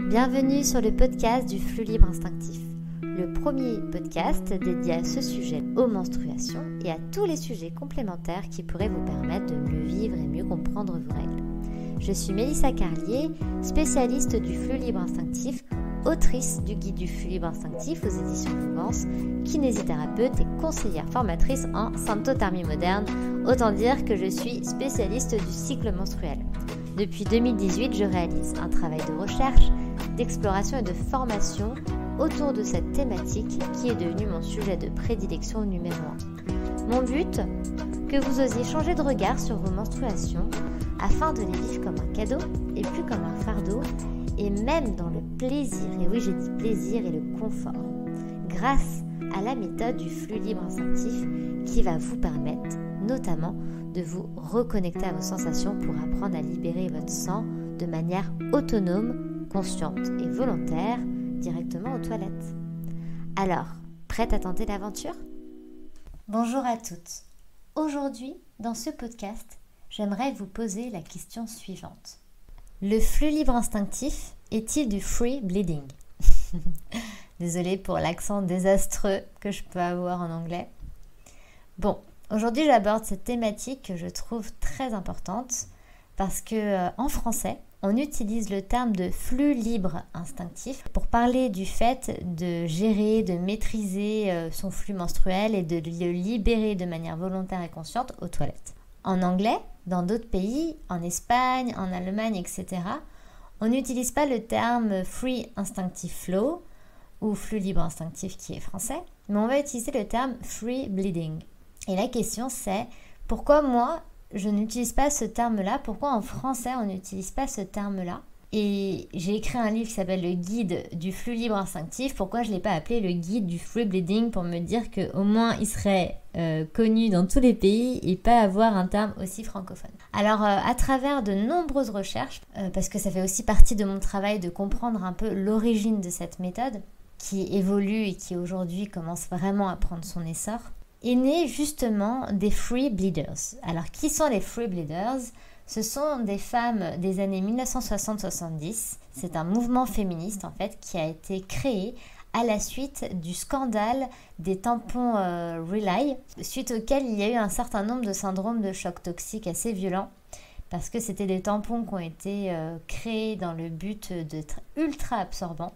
Bienvenue sur le podcast du flux libre instinctif, le premier podcast dédié à ce sujet, aux menstruations et à tous les sujets complémentaires qui pourraient vous permettre de mieux vivre et mieux comprendre vos règles. Je suis Mélissa Carlier, spécialiste du flux libre instinctif, autrice du guide du flux libre instinctif aux éditions Jouvence, kinésithérapeute et conseillère formatrice en symptothermie moderne, autant dire que je suis spécialiste du cycle menstruel. Depuis 2018, je réalise un travail de recherche, d'exploration et de formation autour de cette thématique qui est devenue mon sujet de prédilection numéro 1. Mon but, que vous osiez changer de regard sur vos menstruations afin de les vivre comme un cadeau et plus comme un fardeau, et même dans le plaisir, et oui j'ai dit plaisir et le confort, grâce à la méthode du flux libre instinctif qui va vous permettre notamment de vous reconnecter à vos sensations pour apprendre à libérer votre sang de manière autonome, consciente et volontaire directement aux toilettes. Alors, prête à tenter l'aventure ? Bonjour à toutes. Aujourd'hui, dans ce podcast, j'aimerais vous poser la question suivante. Le flux libre instinctif est-il du free bleeding ? Désolée pour l'accent désastreux que je peux avoir en anglais. Bon, aujourd'hui j'aborde cette thématique que je trouve très importante parce que en français, on utilise le terme de flux libre instinctif pour parler du fait de gérer, de maîtriser son flux menstruel et de le libérer de manière volontaire et consciente aux toilettes. En anglais, dans d'autres pays, en Espagne, en Allemagne, etc., on n'utilise pas le terme free instinctive flow ou flux libre instinctif qui est français, mais on va utiliser le terme free bleeding. Et la question c'est, pourquoi moi je n'utilise pas ce terme-là ? Pourquoi en français on n'utilise pas ce terme-là ? Et j'ai écrit un livre qui s'appelle le guide du flux libre instinctif. Pourquoi je ne l'ai pas appelé le guide du free bleeding pour me dire qu'au moins il serait connu dans tous les pays et pas avoir un terme aussi francophone. Alors à travers de nombreuses recherches, parce que ça fait aussi partie de mon travail de comprendre un peu l'origine de cette méthode qui évolue et qui aujourd'hui commence vraiment à prendre son essor, est né justement des free bleeders. Alors qui sont les free bleeders ? Ce sont des femmes des années 1960-70. C'est un mouvement féministe en fait qui a été créé à la suite du scandale des tampons Relay, suite auquel il y a eu un certain nombre de syndromes de choc toxique assez violents, parce que c'était des tampons qui ont été créés dans le but d'être ultra absorbants.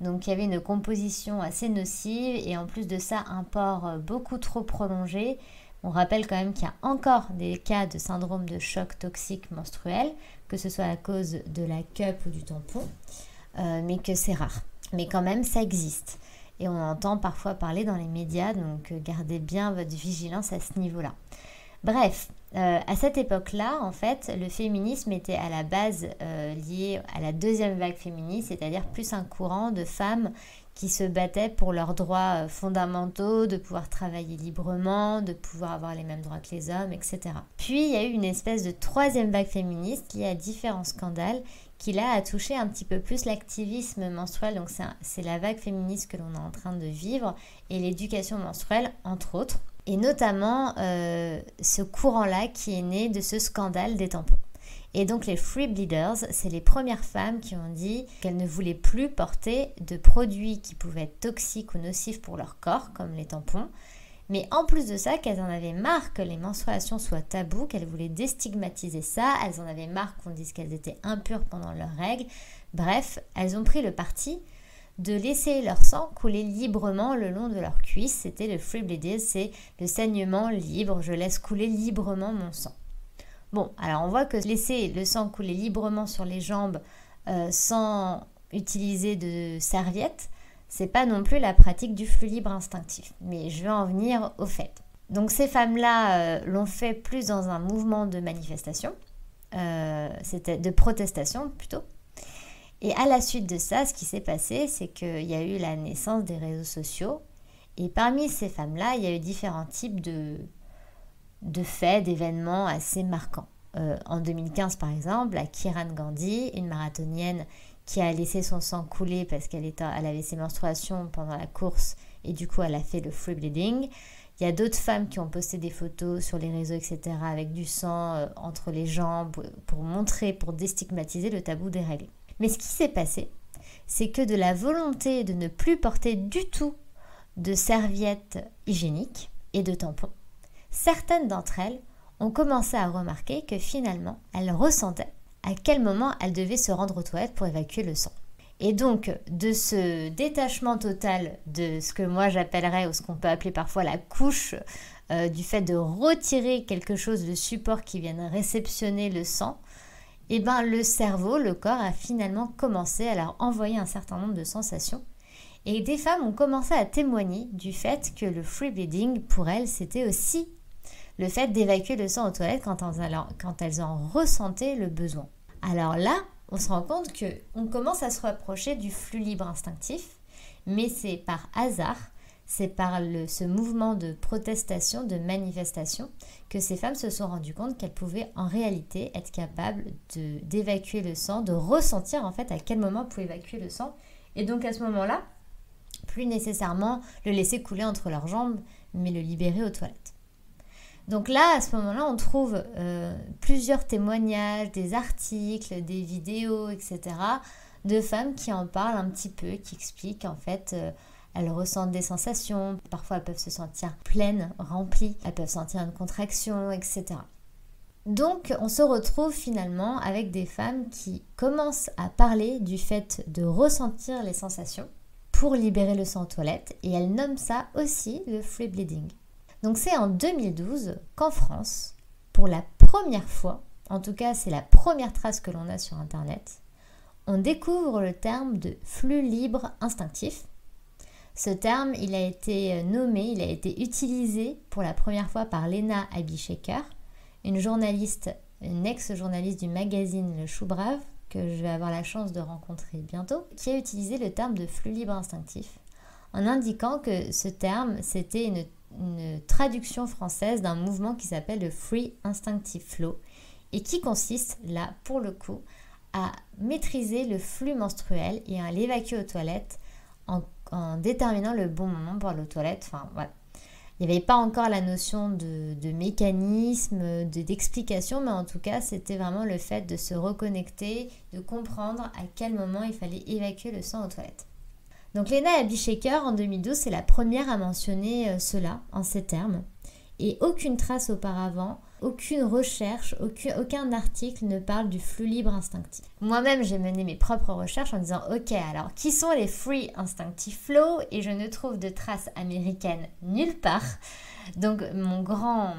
Donc il y avait une composition assez nocive et en plus de ça un port beaucoup trop prolongé. On rappelle quand même qu'il y a encore des cas de syndrome de choc toxique menstruel, que ce soit à cause de la cup ou du tampon, mais que c'est rare. Mais quand même, ça existe. Et on entend parfois parler dans les médias, donc gardez bien votre vigilance à ce niveau-là. Bref, à cette époque-là, en fait, le féminisme était à la base lié à la deuxième vague féministe, c'est-à-dire plus un courant de femmes qui se battaient pour leurs droits fondamentaux, de pouvoir travailler librement, de pouvoir avoir les mêmes droits que les hommes, etc. Puis il y a eu une espèce de troisième vague féministe liée à différents scandales qui là a touché un petit peu plus l'activisme menstruel, donc c'est la vague féministe que l'on est en train de vivre, et l'éducation menstruelle entre autres, et notamment ce courant-là qui est né de ce scandale des tampons. Et donc les free bleeders, c'est les premières femmes qui ont dit qu'elles ne voulaient plus porter de produits qui pouvaient être toxiques ou nocifs pour leur corps, comme les tampons. Mais en plus de ça, qu'elles en avaient marre que les menstruations soient tabous, qu'elles voulaient déstigmatiser ça, elles en avaient marre qu'on dise qu'elles étaient impures pendant leurs règles. Bref, elles ont pris le parti de laisser leur sang couler librement le long de leurs cuisses. C'était le free bleeding, c'est le saignement libre, je laisse couler librement mon sang. Bon, alors on voit que laisser le sang couler librement sur les jambes sans utiliser de serviette, c'est pas non plus la pratique du flux libre instinctif. Mais je vais en venir au fait. Donc ces femmes-là l'ont fait plus dans un mouvement de manifestation, c'était de protestation plutôt. Et à la suite de ça, ce qui s'est passé, c'est qu'il y a eu la naissance des réseaux sociaux. Et parmi ces femmes-là, il y a eu différents types de faits, d'événements assez marquants. En 2015 par exemple, la Kiran Gandhi, une marathonienne qui a laissé son sang couler parce qu'elle avait ses menstruations pendant la course et du coup elle a fait le free bleeding. Il y a d'autres femmes qui ont posté des photos sur les réseaux, etc. avec du sang entre les jambes pour montrer, pour déstigmatiser le tabou des règles. Mais ce qui s'est passé, c'est que de la volonté de ne plus porter du tout de serviettes hygiéniques et de tampons, certaines d'entre elles ont commencé à remarquer que finalement, elles ressentaient à quel moment elles devaient se rendre aux toilettes pour évacuer le sang. Et donc, de ce détachement total de ce que moi j'appellerais, ou ce qu'on peut appeler parfois la couche, du fait de retirer quelque chose de support qui vienne réceptionner le sang, et ben le cerveau, le corps a finalement commencé à leur envoyer un certain nombre de sensations. Et des femmes ont commencé à témoigner du fait que le free bleeding, pour elles, c'était aussi le fait d'évacuer le sang aux toilettes quand elles en ressentaient le besoin. Alors là, on se rend compte qu'on commence à se rapprocher du flux libre instinctif, mais c'est par hasard, c'est par ce mouvement de protestation, de manifestation, que ces femmes se sont rendues compte qu'elles pouvaient en réalité être capables d'évacuer le sang, de ressentir en fait à quel moment elles pouvaient évacuer le sang, et donc à ce moment-là, plus nécessairement le laisser couler entre leurs jambes, mais le libérer aux toilettes. Donc là, à ce moment-là, on trouve plusieurs témoignages, des articles, des vidéos, etc. de femmes qui en parlent un petit peu, qui expliquent en fait, elles ressentent des sensations, parfois elles peuvent se sentir pleines, remplies, elles peuvent sentir une contraction, etc. Donc on se retrouve finalement avec des femmes qui commencent à parler du fait de ressentir les sensations pour libérer le sang aux toilettes, et elles nomment ça aussi le free bleeding. Donc c'est en 2012 qu'en France, pour la première fois, en tout cas c'est la première trace que l'on a sur internet, on découvre le terme de flux libre instinctif. Ce terme, il a été nommé, il a été utilisé pour la première fois par Lena Abishaker, une ex-journaliste du magazine Le Chou Brave, que je vais avoir la chance de rencontrer bientôt, qui a utilisé le terme de flux libre instinctif, en indiquant que ce terme, c'était une traduction française d'un mouvement qui s'appelle le Free Instinctive Flow et qui consiste, là, pour le coup, à maîtriser le flux menstruel et à l'évacuer aux toilettes en déterminant le bon moment pour aller aux toilettes. Enfin, voilà. Il n'y avait pas encore la notion de mécanisme, d'explication, mais en tout cas, c'était vraiment le fait de se reconnecter, de comprendre à quel moment il fallait évacuer le sang aux toilettes. Donc Lena Abishaker, en 2012, c'est la première à mentionner cela en ces termes. Et aucune trace auparavant, aucune recherche, aucun article ne parle du flux libre instinctif. Moi-même, j'ai mené mes propres recherches en disant « Ok, alors qui sont les Free Instinctive Flow ?» Et je ne trouve de traces américaines nulle part. Donc mon grand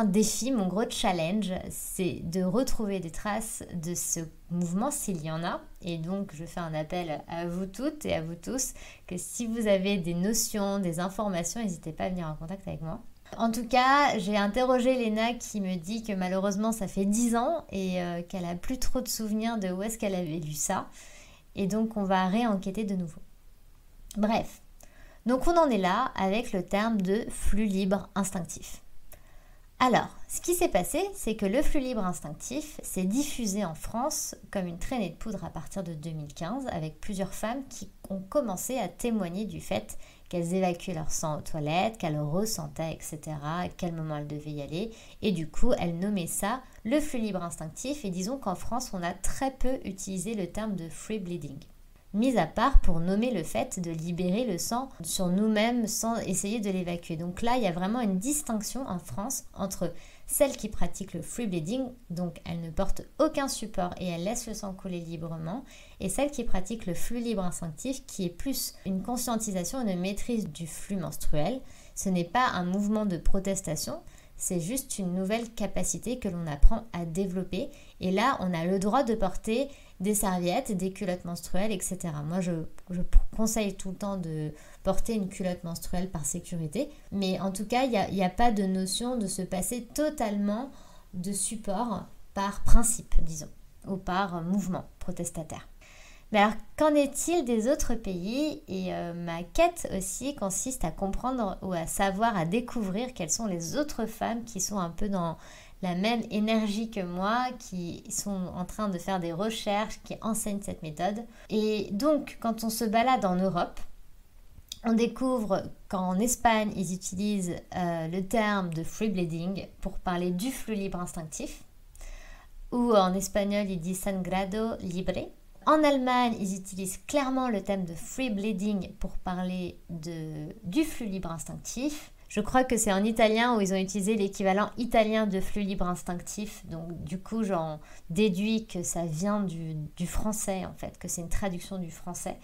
défi, mon gros challenge, c'est de retrouver des traces de ce mouvement s'il y en a. Et donc, je fais un appel à vous toutes et à vous tous que si vous avez des notions, des informations, n'hésitez pas à venir en contact avec moi. En tout cas, j'ai interrogé Lena qui me dit que malheureusement, ça fait 10 ans et qu'elle a plus trop de souvenirs de où est-ce qu'elle avait lu ça. Et donc, on va réenquêter de nouveau. Bref, donc on en est là avec le terme de flux libre instinctif. Alors, ce qui s'est passé, c'est que le flux libre instinctif s'est diffusé en France comme une traînée de poudre à partir de 2015 avec plusieurs femmes qui ont commencé à témoigner du fait qu'elles évacuaient leur sang aux toilettes, qu'elles ressentaient, etc., à quel moment elles devaient y aller. Et du coup, elles nommaient ça le flux libre instinctif. Et disons qu'en France, on a très peu utilisé le terme de free bleeding. Mis à part pour nommer le fait de libérer le sang sur nous-mêmes sans essayer de l'évacuer. Donc là, il y a vraiment une distinction en France entre celles qui pratiquent le free bleeding, donc elles ne portent aucun support et elles laissent le sang couler librement, et celles qui pratiquent le flux libre instinctif, qui est plus une conscientisation, une maîtrise du flux menstruel. Ce n'est pas un mouvement de protestation, c'est juste une nouvelle capacité que l'on apprend à développer. Et là, on a le droit de porter des serviettes, des culottes menstruelles, etc. Moi, je conseille tout le temps de porter une culotte menstruelle par sécurité. Mais en tout cas, il n'y a pas de notion de se passer totalement de support par principe, disons, ou par mouvement protestataire. Mais alors, qu'en est-il des autres pays ? Et ma quête aussi consiste à comprendre ou à savoir, à découvrir quelles sont les autres femmes qui sont un peu dans la même énergie que moi, qui sont en train de faire des recherches, qui enseignent cette méthode. Et donc, quand on se balade en Europe, on découvre qu'en Espagne, ils utilisent le terme de free bleeding pour parler du flux libre instinctif, ou en espagnol, ils disent sangrado libre. En Allemagne, ils utilisent clairement le thème de free bleeding pour parler du flux libre instinctif. Je crois que c'est en italien où ils ont utilisé l'équivalent italien de flux libre instinctif. Donc du coup, j'en déduis que ça vient du français en fait, que c'est une traduction du français,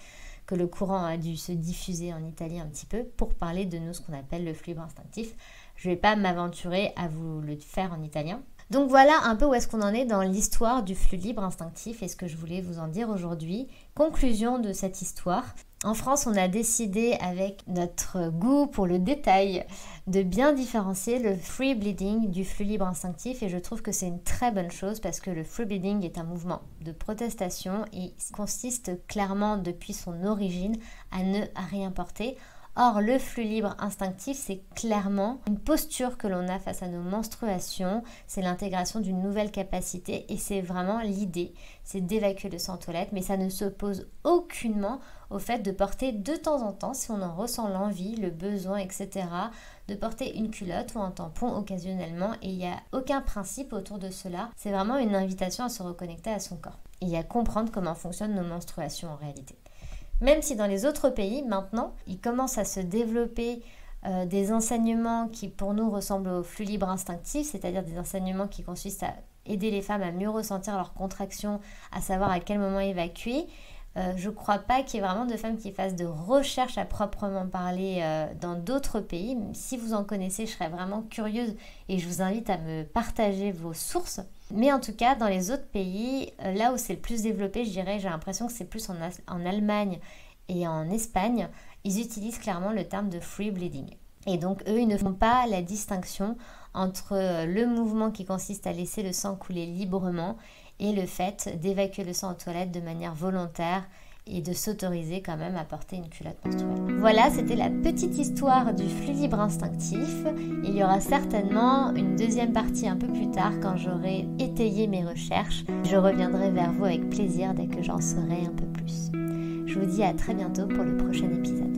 que le courant a dû se diffuser en Italie un petit peu pour parler de nous, ce qu'on appelle le flux libre instinctif. Je ne vais pas m'aventurer à vous le faire en italien. Donc voilà un peu où est-ce qu'on en est dans l'histoire du flux libre instinctif et ce que je voulais vous en dire aujourd'hui. Conclusion de cette histoire. En France, on a décidé avec notre goût pour le détail de bien différencier le free bleeding du flux libre instinctif et je trouve que c'est une très bonne chose parce que le free bleeding est un mouvement de protestation et consiste clairement depuis son origine à ne rien porter. Or, le flux libre instinctif, c'est clairement une posture que l'on a face à nos menstruations, c'est l'intégration d'une nouvelle capacité et c'est vraiment l'idée, c'est d'évacuer le sang aux toilettes, mais ça ne s'oppose aucunement au fait de porter de temps en temps, si on en ressent l'envie, le besoin, etc., de porter une culotte ou un tampon occasionnellement et il n'y a aucun principe autour de cela, c'est vraiment une invitation à se reconnecter à son corps et à comprendre comment fonctionnent nos menstruations en réalité. Même si dans les autres pays, maintenant, il commence à se développer des enseignements qui pour nous ressemblent au flux libre instinctif, c'est-à-dire des enseignements qui consistent à aider les femmes à mieux ressentir leurs contractions, à savoir à quel moment évacuer. Je ne crois pas qu'il y ait vraiment de femmes qui fassent de recherche à proprement parler dans d'autres pays. Si vous en connaissez, je serais vraiment curieuse et je vous invite à me partager vos sources. Mais en tout cas, dans les autres pays, là où c'est le plus développé, je dirais, j'ai l'impression que c'est plus en Allemagne et en Espagne, ils utilisent clairement le terme de free bleeding. Et donc, eux, ils ne font pas la distinction entre le mouvement qui consiste à laisser le sang couler librement et le fait d'évacuer le sang aux toilettes de manière volontaire et de s'autoriser quand même à porter une culotte menstruelle. Voilà, c'était la petite histoire du flux libre instinctif. Il y aura certainement une deuxième partie un peu plus tard quand j'aurai étayé mes recherches. Je reviendrai vers vous avec plaisir dès que j'en saurai un peu plus. Je vous dis à très bientôt pour le prochain épisode.